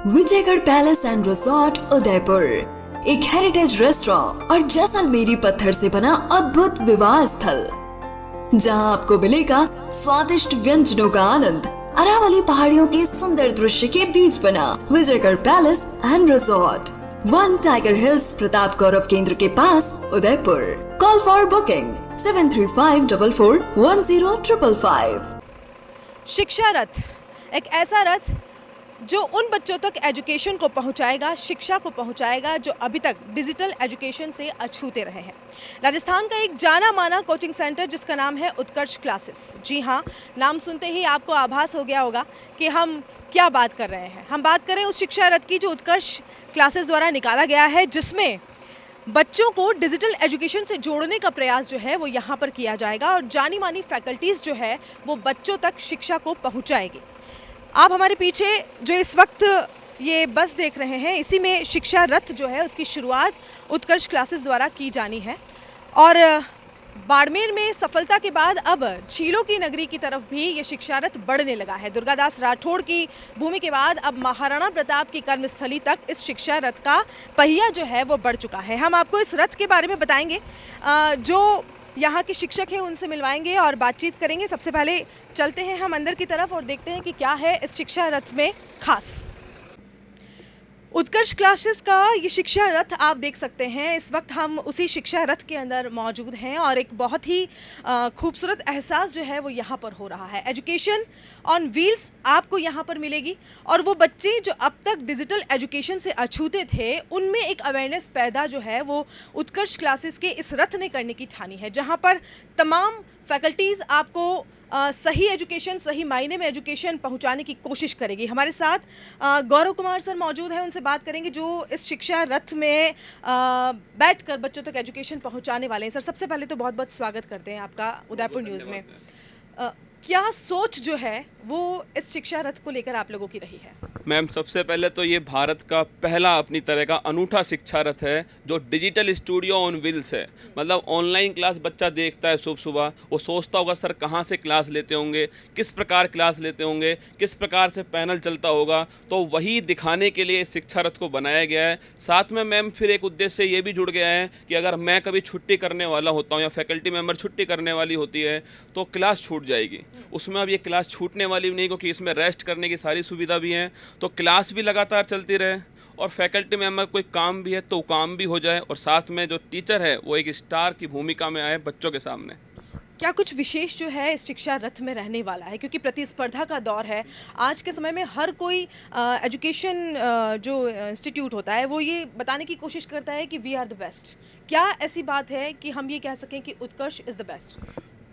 Vijaygarh palace and resort Udaipur एक heritage restaurant और जैसलमेरी पत्थर से बना अद्भुत विवाह स्थल, जहां आपको मिलेगा स्वादिष्ट व्यंजनों का आनंद अरावली पहाड़ियों के सुंदर दृश्य के बीच बना Vijaygarh palace and resort, 1 tiger hills Pratap Gaurav Kendra के पास उदयपुर। Call for booking 7354105555। शिक्षा रथ एक ऐसा रथ जो उन बच्चों तक एजुकेशन को पहुंचाएगा, शिक्षा को पहुंचाएगा जो अभी तक डिजिटल एजुकेशन से अछूते रहे हैं। राजस्थान का एक जाना माना कोचिंग सेंटर जिसका नाम है उत्कर्ष क्लासेस। जी हाँ, नाम सुनते ही आपको आभास हो गया होगा कि हम क्या बात कर रहे हैं। हम बात करें उस शिक्षा रथ की जो उत्कर्ष क्लासेस द्वारा निकाला गया है, जिसमें बच्चों को डिजिटल एजुकेशन से जोड़ने का प्रयास जो है वो यहाँ पर किया जाएगा और जानी मानी फैकल्टीज़ जो है वो बच्चों तक शिक्षा को पहुँचाएगी। आप हमारे पीछे जो इस वक्त ये बस देख रहे हैं, इसी में शिक्षा रथ जो है उसकी शुरुआत उत्कर्ष क्लासेस द्वारा की जानी है। और बाड़मेर में सफलता के बाद अब झीलों की नगरी की तरफ भी ये शिक्षा रथ बढ़ने लगा है। दुर्गादास राठौड़ की भूमि के बाद अब महाराणा प्रताप की कर्मस्थली तक इस शिक्षा रथ का पहिया जो है वो बढ़ चुका है। हम आपको इस रथ के बारे में बताएंगे, जो यहाँ के शिक्षक हैं उनसे मिलवाएंगे और बातचीत करेंगे। सबसे पहले चलते हैं हम अंदर की तरफ और देखते हैं कि क्या है इस शिक्षा रथ में खास। उत्कर्ष क्लासेस का ये शिक्षा रथ आप देख सकते हैं। इस वक्त हम उसी शिक्षा रथ के अंदर मौजूद हैं और एक बहुत ही खूबसूरत एहसास जो है वो यहाँ पर हो रहा है। एजुकेशन ऑन व्हील्स आपको यहाँ पर मिलेगी और वो बच्चे जो अब तक डिजिटल एजुकेशन से अछूते थे, उनमें एक अवेयरनेस पैदा जो है वो उत्कर्ष क्लासेस के इस रथ ने करने की ठानी है, जहाँ पर तमाम फैकल्टीज़ आपको सही एजुकेशन, सही मायने में एजुकेशन पहुंचाने की कोशिश करेगी। हमारे साथ गौरव कुमार सर मौजूद हैं, उनसे बात करेंगे जो इस शिक्षा रथ में बैठकर बच्चों तक एजुकेशन पहुंचाने वाले हैं। सर, सबसे पहले तो बहुत बहुत स्वागत करते हैं आपका उदयपुर न्यूज़ में। क्या सोच जो है वो इस शिक्षा रथ को लेकर आप लोगों की रही है? मैम, सबसे पहले तो ये भारत का पहला अपनी तरह का अनूठा शिक्षा रथ है जो डिजिटल स्टूडियो ऑन व्हील्स है। मतलब ऑनलाइन क्लास बच्चा देखता है सुबह सुबह, वो सोचता होगा सर कहाँ से क्लास लेते होंगे, किस प्रकार क्लास लेते होंगे, किस प्रकार से पैनल चलता होगा, तो वही दिखाने के लिए इस शिक्षा रथ को बनाया गया है। साथ में मैम फिर एक उद्देश्य ये भी जुड़ गया है कि अगर मैं कभी छुट्टी करने वाला होता हूँ या फैकल्टी मेम्बर छुट्टी करने वाली होती है तो क्लास छूट जाएगी। उसमें अब ये क्लास छूटने वाली नहीं, क्योंकि इसमें रेस्ट करने की सारी सुविधा भी है, तो क्लास भी लगातार चलती रहे और फैकल्टी मेम्बर कोई काम भी है तो काम भी हो जाए और साथ में जो टीचर है वो एक स्टार की भूमिका में आए बच्चों के सामने। क्या कुछ विशेष जो है इस शिक्षा रथ में रहने वाला है, क्योंकि प्रतिस्पर्धा का दौर है आज के समय में। हर कोई एजुकेशन जो इंस्टीट्यूट होता है वो ये बताने की कोशिश करता है कि वी आर द बेस्ट। क्या ऐसी बात है कि हम ये कह सकें कि उत्कर्ष इज़ द बेस्ट?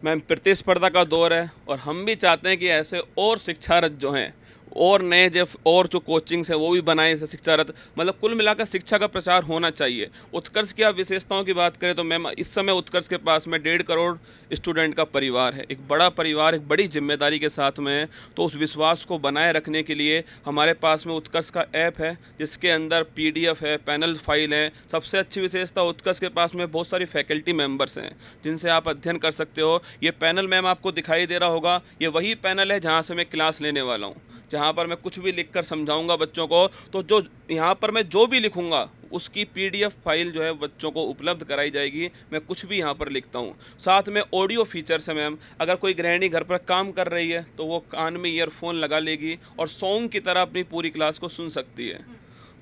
मैम, प्रतिस्पर्धा का दौर है और हम भी चाहते हैं कि ऐसे और शिक्षा रथ जो हैं और नए और जो कोचिंग्स हैं वो भी बनाएं ऐसे शिक्षा रथ। मतलब कुल मिलाकर शिक्षा का प्रचार होना चाहिए। उत्कर्ष की आप विशेषताओं की बात करें तो मैम, इस समय उत्कर्ष के पास में 1.5 करोड़ स्टूडेंट का परिवार है। एक बड़ा परिवार, एक बड़ी जिम्मेदारी के साथ में है। तो उस विश्वास को बनाए रखने के लिए हमारे पास में उत्कर्ष का ऐप है, जिसके अंदर PDF है, पैनल फाइल है। सबसे अच्छी विशेषता उत्कर्ष के पास में बहुत सारी फैकल्टी मेम्बर्स हैं जिनसे आप अध्ययन कर सकते हो। ये पैनल मैम आपको दिखाई दे रहा होगा, ये वही पैनल है जहाँ से मैं क्लास लेने वाला हूँ, जहाँ पर मैं कुछ भी लिखकर समझाऊंगा बच्चों को। तो जो यहाँ पर मैं जो भी लिखूंगा उसकी PDF फाइल जो है बच्चों को उपलब्ध कराई जाएगी। मैं कुछ भी यहाँ पर लिखता हूँ। साथ में ऑडियो फीचर्स है मैम, अगर कोई गृहिणी घर पर काम कर रही है तो वो कान में ईयरफोन लगा लेगी और सॉन्ग की तरह अपनी पूरी क्लास को सुन सकती है।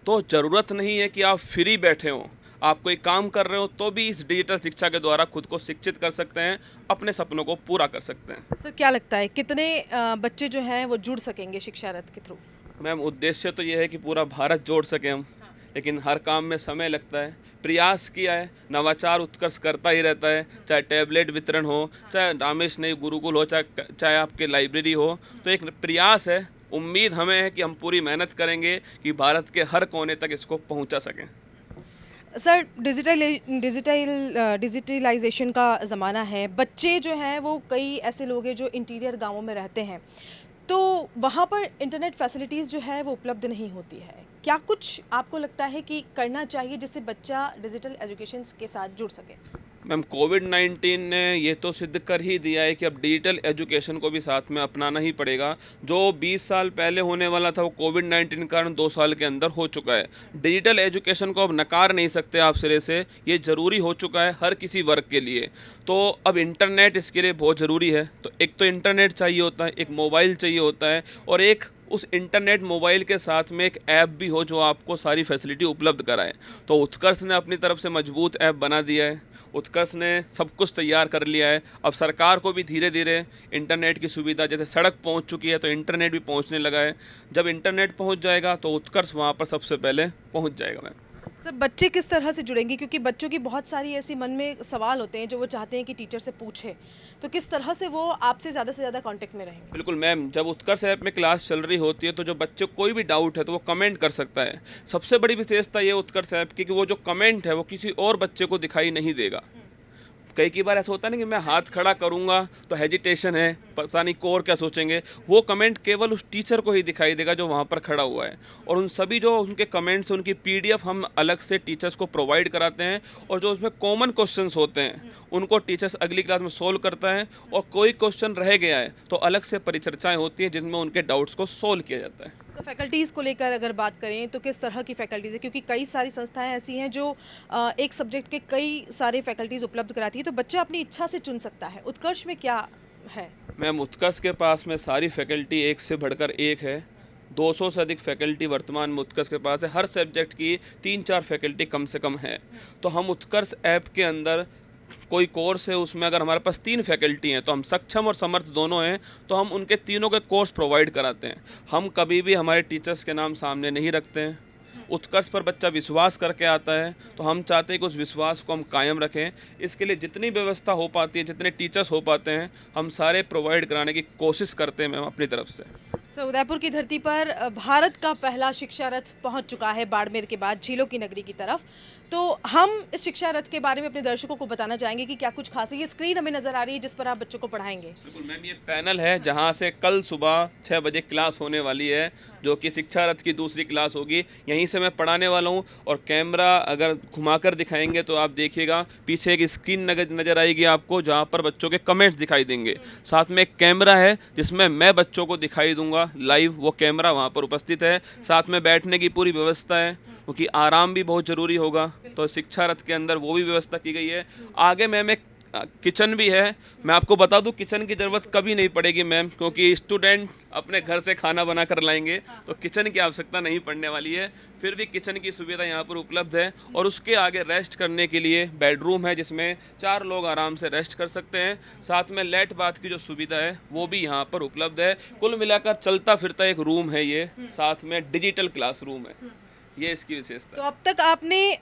तो ज़रूरत नहीं है कि आप फ्री बैठे हों, आप कोई काम कर रहे हो तो भी इस डिजिटल शिक्षा के द्वारा खुद को शिक्षित कर सकते हैं, अपने सपनों को पूरा कर सकते हैं। सर, क्या लगता है कितने बच्चे जो हैं वो जुड़ सकेंगे शिक्षा रथ के थ्रू? मैम, उद्देश्य तो ये है कि पूरा भारत जोड़ सके हम, लेकिन हर काम में समय लगता है। प्रयास किया है, नवाचार उत्कर्ष करता ही रहता है, चाहे टैबलेट वितरण हो, चाहे रामेश नई गुरुकुल हो, चाहे आपके लाइब्रेरी हो। तो एक प्रयास है, उम्मीद हमें है कि हम पूरी मेहनत करेंगे कि भारत के हर कोने तक इसको पहुंचा सकें। सर, डिजिटलाइजेशन का ज़माना है। बच्चे जो हैं वो कई ऐसे लोग हैं जो इंटीरियर गांवों में रहते हैं, तो वहाँ पर इंटरनेट फैसिलिटीज़ जो है वो उपलब्ध नहीं होती है। क्या कुछ आपको लगता है कि करना चाहिए जिससे बच्चा डिजिटल एजुकेशन के साथ जुड़ सके? मैम कोविड-19 ने ये तो सिद्ध कर ही दिया है कि अब डिजिटल एजुकेशन को भी साथ में अपनाना ही पड़ेगा। जो 20 साल पहले होने वाला था वो कोविड-19 के कारण 2 साल के अंदर हो चुका है। डिजिटल एजुकेशन को अब नकार नहीं सकते आप सिरे से, ये ज़रूरी हो चुका है हर किसी वर्ग के लिए। तो अब इंटरनेट इसके लिए बहुत ज़रूरी है। तो एक तो इंटरनेट चाहिए होता है, एक मोबाइल चाहिए होता है और एक उस इंटरनेट मोबाइल के साथ में एक ऐप भी हो जो आपको सारी फैसिलिटी उपलब्ध कराए। तो उत्कर्ष ने अपनी तरफ से मजबूत ऐप बना दिया है। उत्कर्ष ने सब कुछ तैयार कर लिया है। अब सरकार को भी धीरे धीरे इंटरनेट की सुविधा, जैसे सड़क पहुंच चुकी है तो इंटरनेट भी पहुंचने लगा है। जब इंटरनेट पहुंच जाएगा तो उत्कर्ष वहां पर सबसे पहले पहुंच जाएगा। मैम सर, बच्चे किस तरह से जुड़ेंगे, क्योंकि बच्चों की बहुत सारी ऐसी मन में सवाल होते हैं जो वो चाहते हैं कि टीचर से पूछे, तो किस तरह से वो आपसे ज़्यादा कांटेक्ट में रहेंगे? बिल्कुल मैम, जब उत्कर्ष ऐप में क्लास चल रही होती है तो जो बच्चे को कोई भी डाउट है तो वो कमेंट कर सकता है। सबसे बड़ी विशेषता ये उत्कर्ष ऐप की कि वो जो कमेंट है वो किसी और बच्चे को दिखाई नहीं देगा। कई बार ऐसा होता है ना कि मैं हाथ खड़ा करूंगा तो हेजिटेशन है, पता नहीं को और क्या सोचेंगे। वो कमेंट केवल उस टीचर को ही दिखाई देगा जो वहाँ पर खड़ा हुआ है। और उन सभी जो उनके कमेंट्स, उनकी पीडीएफ हम अलग से टीचर्स को प्रोवाइड कराते हैं और जो उसमें कॉमन क्वेश्चंस होते हैं उनको टीचर्स अगली क्लास में सोल्व करता है। और कोई क्वेश्चन रह गया है तो अलग से परिचर्चाएँ होती हैं जिनमें उनके डाउट्स को सोल्व किया जाता है। सर, फैकल्टीज़ को लेकर अगर बात करें तो किस तरह की फैकल्टीज़ है, क्योंकि कई सारी संस्थाएं ऐसी हैं जो एक सब्जेक्ट के कई सारे फैकल्टीज़ उपलब्ध कराती है, तो बच्चा अपनी इच्छा से चुन सकता है। उत्कर्ष में क्या है? मैम उत्कर्ष के पास में सारी फैकल्टी एक से बढ़कर एक है। 200 से अधिक फैकल्टी वर्तमान में उत्कर्ष के पास है। हर सब्जेक्ट की 3-4 फैकल्टी कम से कम है। तो हम उत्कर्ष ऐप के अंदर कोई कोर्स है, उसमें अगर हमारे पास 3 फैकल्टी हैं तो हम सक्षम और समर्थ दोनों हैं तो हम उनके तीनों के कोर्स प्रोवाइड कराते हैं। हम कभी भी हमारे टीचर्स के नाम सामने नहीं रखते हैं। उत्कर्ष पर बच्चा विश्वास करके आता है तो हम चाहते हैं कि उस विश्वास को हम कायम रखें। इसके लिए जितनी व्यवस्था हो पाती है, जितने टीचर्स हो पाते हैं, हम सारे प्रोवाइड कराने की कोशिश करते हैं मैम अपनी तरफ से। सर, उदयपुर की धरती पर भारत का पहला शिक्षा रथ पहुंच चुका है बाड़मेर के बाद झीलों की नगरी की तरफ। तो हम इस शिक्षा रथ के बारे में अपने दर्शकों को बताना चाहेंगे कि क्या कुछ खास है। ये स्क्रीन हमें नजर आ रही है जिस पर आप बच्चों को पढ़ाएंगे। बिल्कुल मैम, ये पैनल है जहाँ से कल सुबह 6 बजे क्लास होने वाली है, जो कि शिक्षा रथ की दूसरी क्लास होगी। यहीं से मैं पढ़ाने वाला हूँ। और कैमरा अगर घुमाकर दिखाएंगे तो आप देखिएगा पीछे एक स्क्रीन नज़र आएगी आपको, जहाँ पर बच्चों के कमेंट्स दिखाई देंगे। साथ में एक कैमरा है जिसमें मैं बच्चों को दिखाई दूंगा लाइव, वो कैमरा वहाँ पर उपस्थित है। साथ में बैठने की पूरी व्यवस्था है क्योंकि आराम भी बहुत ज़रूरी होगा, तो शिक्षा रथ के अंदर वो भी व्यवस्था की गई है। आगे मैम एक किचन भी है। मैं आपको बता दूं किचन की ज़रूरत कभी नहीं पड़ेगी मैम, क्योंकि स्टूडेंट अपने घर से खाना बना कर लाएंगे तो किचन की आवश्यकता नहीं पड़ने वाली है। फिर भी किचन की सुविधा यहाँ पर उपलब्ध है। और उसके आगे रेस्ट करने के लिए बेडरूम है जिसमें 4 लोग आराम से रेस्ट कर सकते हैं। साथ में लेट बाथ की जो सुविधा है वो भी यहाँ पर उपलब्ध है। कुल मिलाकर चलता फिरता एक रूम है ये। साथ में डिजिटल क्लास रूम है, ये इसकी विशेषता। तो अब तक आपने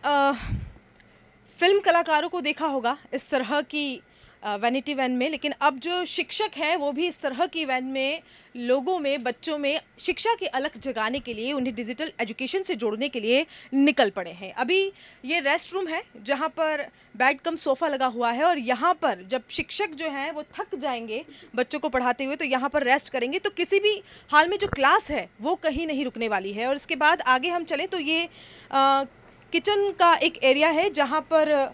फिल्म कलाकारों को देखा होगा इस तरह की वैनिटी वैन में, लेकिन अब जो शिक्षक हैं वो भी इस तरह की वैन में लोगों में, बच्चों में शिक्षा की अलख जगाने के लिए, उन्हें डिजिटल एजुकेशन से जोड़ने के लिए निकल पड़े हैं। अभी ये रेस्ट रूम है जहाँ पर बेड कम सोफ़ा लगा हुआ है और यहाँ पर जब शिक्षक जो हैं वो थक जाएंगे बच्चों को पढ़ाते हुए तो यहाँ पर रेस्ट करेंगे। तो किसी भी हाल में जो क्लास है वो कहीं नहीं रुकने वाली है। और इसके बाद आगे हम चलें तो ये किचन का एक एरिया है जहाँ पर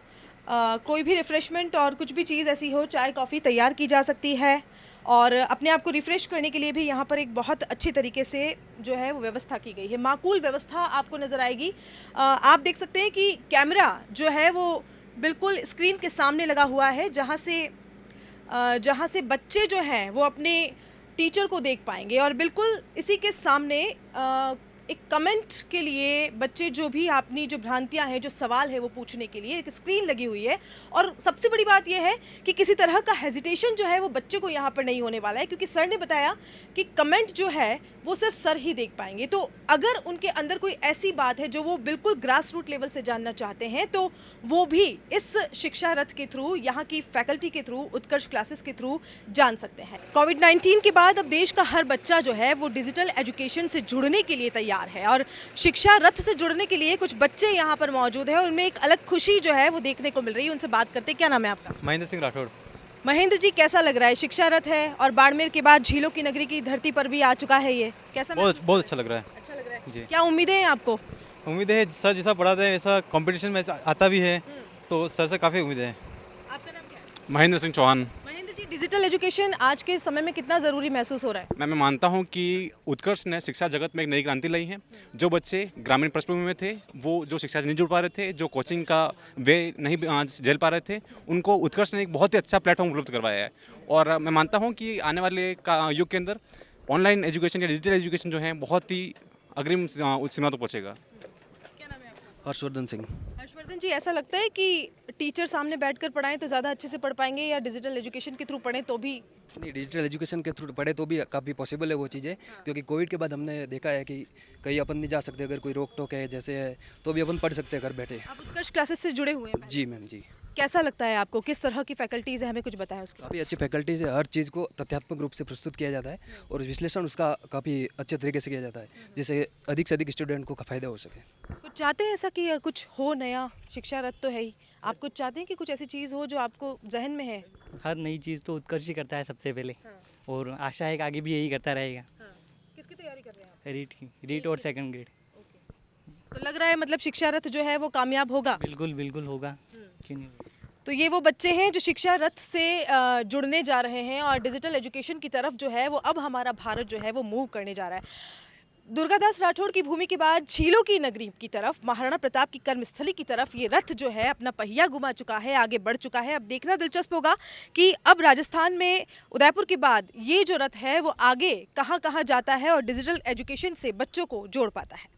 कोई भी रिफ़्रेशमेंट और कुछ भी चीज़ ऐसी हो, चाय कॉफ़ी तैयार की जा सकती है। और अपने आप को रिफ़्रेश करने के लिए भी यहाँ पर एक बहुत अच्छी तरीके से जो है वो व्यवस्था की गई है। माकूल व्यवस्था आपको नज़र आएगी। आप देख सकते हैं कि कैमरा जो है वो बिल्कुल स्क्रीन के सामने लगा हुआ है, जहाँ से बच्चे जो हैं वो अपने टीचर को देख पाएंगे। और बिल्कुल इसी के सामने एक कमेंट के लिए बच्चे जो भी अपनी जो भ्रांतियां हैं, जो सवाल है वो पूछने के लिए एक स्क्रीन लगी हुई है। और सबसे बड़ी बात यह है कि किसी तरह का हेजिटेशन जो है वो बच्चे को यहाँ पर नहीं होने वाला है, क्योंकि सर ने बताया कि कमेंट जो है वो सिर्फ सर ही देख पाएंगे। तो अगर उनके अंदर कोई ऐसी बात है जो वो बिल्कुल ग्रास रूट लेवल से जानना चाहते हैं तो वो भी इस शिक्षा रथ के थ्रू, यहाँ की फैकल्टी के थ्रू, उत्कर्ष क्लासेस के थ्रू जान सकते हैं। कोविड-19 के बाद अब देश का हर बच्चा जो है वो डिजिटल एजुकेशन से जुड़ने के लिए तैयार है और शिक्षा रथ से जुड़ने के लिए कुछ बच्चे यहाँ पर मौजूद हैं और उनमें एक अलग खुशी जो है वो देखने को मिल रही है। उनसे बात करते हैं। क्या नाम है आपका? महेंद्र सिंह राठौड़। महेंद्र जी, कैसा लग रहा है? शिक्षा रथ है और बाड़मेर के बाद झीलों की नगरी की धरती पर भी आ चुका है, ये कैसा? बहुत अच्छा लग रहा है। अच्छा लग रहा है जी। क्या उम्मीदें हैं आपको? उम्मीद है सर जैसा पढ़ाते हैं वैसा कंपटीशन में आता भी है, तो सर से काफ़ी उम्मीदें हैं। महेंद्र सिंह चौहान। महेंद्र जी, डिजिटल एजुकेशन आज के समय में कितना ज़रूरी महसूस हो रहा है? मैं मानता हूं कि उत्कर्ष ने शिक्षा जगत में एक नई क्रांति लाई है। जो बच्चे ग्रामीण पृष्ठभूमि में थे, वो जो शिक्षा से नहीं जुड़ पा रहे थे, जो कोचिंग का वे नहीं झेल पा रहे थे, उनको उत्कर्ष ने एक बहुत ही अच्छा प्लेटफॉर्म उपलब्ध करवाया है। और मैं मानता हूं कि आने वाले युग के अंदर ऑनलाइन एजुकेशन या डिजिटल एजुकेशन जो है बहुत ही अग्रिम सीमा तक पहुँचेगा। क्या नाम है आपका? हर्षवर्धन सिंह। हर्षवर्धन जी, ऐसा लगता है कि टीचर सामने बैठकर पढ़ाएं तो ज़्यादा अच्छे से पढ़ पाएंगे, या डिजिटल एजुकेशन के थ्रू पढ़ें तो भी? नहीं, डिजिटल एजुकेशन के थ्रू पढ़े तो भी काफ़ी पॉसिबल है वो चीज़ें, क्योंकि कोविड के बाद हमने देखा है कि कहीं अपन नहीं जा सकते, अगर कोई रोक टोक है जैसे है तो भी अपन पढ़ सकते हैं घर बैठे। आप उत्कर्ष क्लासेस से जुड़े हुए हैं? जी मैम जी। कैसा लगता है आपको? किस तरह की फैकल्टीज़ है, हमें कुछ बताएं उसके। काफ़ी अच्छी फैकल्टीज है, हर चीज़ को तथ्यात्मक रूप से प्रस्तुत किया जाता है और विश्लेषण उसका काफ़ी अच्छे तरीके से किया जाता है, जिससे अधिक से अधिक स्टूडेंट को फ़ायदा हो सके। कुछ चाहते हैं ऐसा कि कुछ हो नया? शिक्षा रथ तो है ही, आप कुछ चाहते हैं कि कुछ ऐसी चीज़ हो जो आपको जहन में है? हर नई चीज़ तो उत्कर्ष ही करता है सबसे पहले, हाँ। और आशा है कि आगे भी यही करता रहेगा। हाँ। किसकी तैयारी कर रहे हैं आप? रीट की, रीट और सेकंड ग्रेड। तो लग रहा है मतलब शिक्षा रथ जो है वो कामयाब होगा? बिल्कुल बिल्कुल होगा, क्यों नहीं होगा। तो ये वो बच्चे हैं जो शिक्षा रथ से जुड़ने जा रहे हैं, और डिजिटल एजुकेशन की तरफ जो है वो अब हमारा भारत जो है वो मूव करने जा रहा है। दुर्गादास राठौड़ की भूमि के बाद झीलों की नगरी की तरफ, महाराणा प्रताप की कर्मस्थली की तरफ ये रथ जो है अपना पहिया घुमा चुका है, आगे बढ़ चुका है। अब देखना दिलचस्प होगा कि अब राजस्थान में उदयपुर के बाद ये जो रथ है वो आगे कहाँ कहाँ जाता है और डिजिटल एजुकेशन से बच्चों को जोड़ पाता है।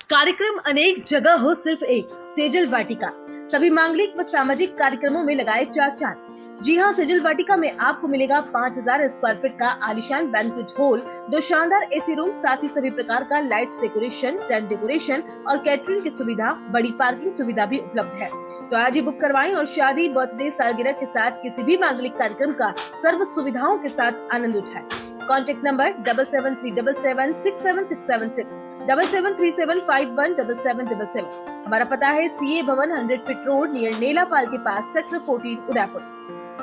कार्यक्रम अनेक जगह हो, सिर्फ एक सेजल वाटिका। सभी मांगलिक व सामाजिक कार्यक्रमों में लगाए चार चांद। जी हाँ, सेजल वाटिका में आपको मिलेगा 5000 स्क्वायर फीट का आलीशान बैंक्वेट हॉल, 2 शानदार एसी रूम, साथ ही सभी प्रकार का लाइट्स डेकोरेशन, टेंट डेकोरेशन और कैटरिंग की सुविधा, बड़ी पार्किंग सुविधा भी उपलब्ध है। तो आज ही बुक करवाएं और शादी, बर्थडे, सालगिरह के साथ किसी भी मांगलिक कार्यक्रम का सर्व सुविधाओं के साथ आनंद उठाएं। Contact number 7737767676, 7737517777। हमारा पता है सीए भवन 100 फीट रोड नियर नेलापाल के पास, सेक्टर 14 उदयपुर।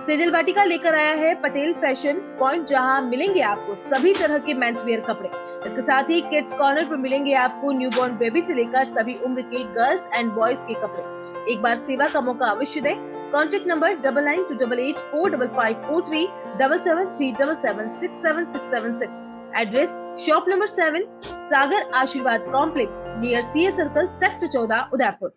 सेजल वाटिका लेकर आया है पटेल फैशन पॉइंट, जहां मिलेंगे आपको सभी तरह के मेंस वेयर कपड़े। इसके साथ ही किड्स कॉर्नर पर मिलेंगे आपको न्यूबॉर्न बेबी से लेकर सभी उम्र के गर्ल्स एंड बॉयज के कपड़े। एक बार सेवा का मौका अवश्य दें। Contact number 9928845543, 7737767676। Address shop number 7, सागर आशीर्वाद complex near CA circle, sector 14 Udaipur.